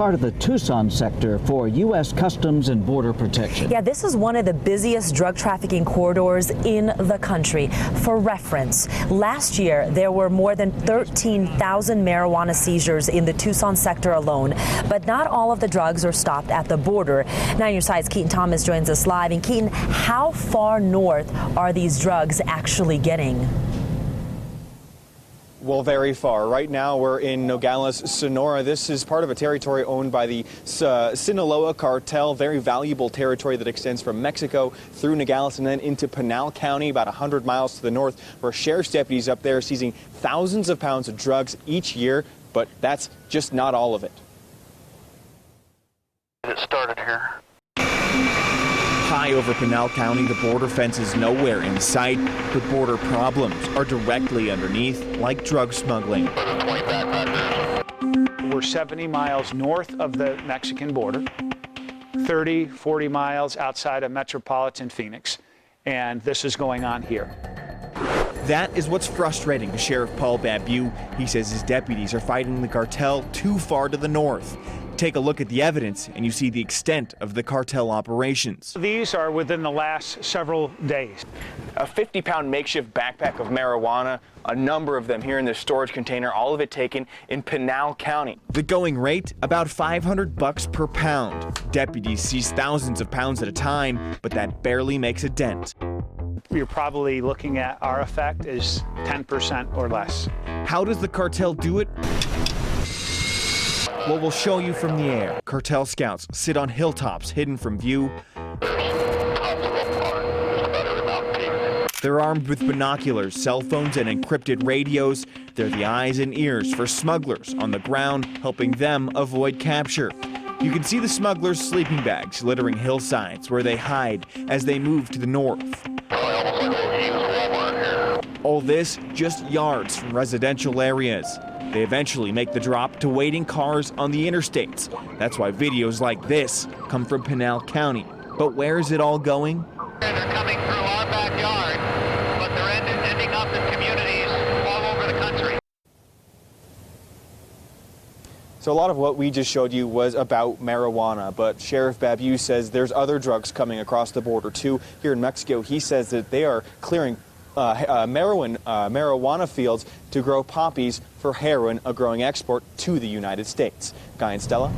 part of the Tucson sector for U.S. Customs and Border Protection. Yeah, this is one of the busiest drug trafficking corridors in the country. For reference, last year there were more than 13,000 marijuana seizures in the Tucson sector alone, but not all of the drugs are stopped at the border. 9 News Side's Keaton Thomas joins us live. And Keaton, how far north are these drugs actually getting? Well, very far. Right now, we're in Nogales, Sonora. This is part of a territory owned by the Sinaloa Cartel, very valuable territory that extends from Mexico through Nogales and then into Pinal County, about 100 miles to the north, where sheriff's deputies up there seizing thousands of pounds of drugs each year, but that's just not all of it. It started here. High over Pinal County, the border fence is nowhere in sight, but border problems are directly underneath, like drug smuggling. We're 70 miles north of the Mexican border, 30, 40 miles outside of metropolitan Phoenix, and this is going on here. That is what's frustrating to Sheriff Paul Babeu. He says his deputies are fighting the cartel too far to the north. Take a look at the evidence and you see the extent of the cartel operations. These are within the last several days. A 50-pound makeshift backpack of marijuana, a number of them here in this storage container, all of it taken in Pinal County. The going rate, about $500 per pound. Deputies seize thousands of pounds at a time, but that barely makes a dent. You're probably looking at our effect is 10% or less. How does the cartel do it? Well, we'll show you from the air. Cartel scouts sit on hilltops hidden from view. They're armed with binoculars, cell phones, and encrypted radios. They're the eyes and ears for smugglers on the ground, helping them avoid capture. You can see the smugglers' sleeping bags littering hillsides where they hide as they move to the north. All this just yards from residential areas. They eventually make the drop to waiting cars on the interstates. That's why videos like this come from Pinal County. But where is it all going? They're coming through our backyard, but they're ending up in communities all over the country. So a lot of what we just showed you was about marijuana, but Sheriff Babeu says there's other drugs coming across the border too. Here in Mexico, he says that they are clearing marijuana fields to grow poppies for heroin, a growing export to the United States. Guy and Stella.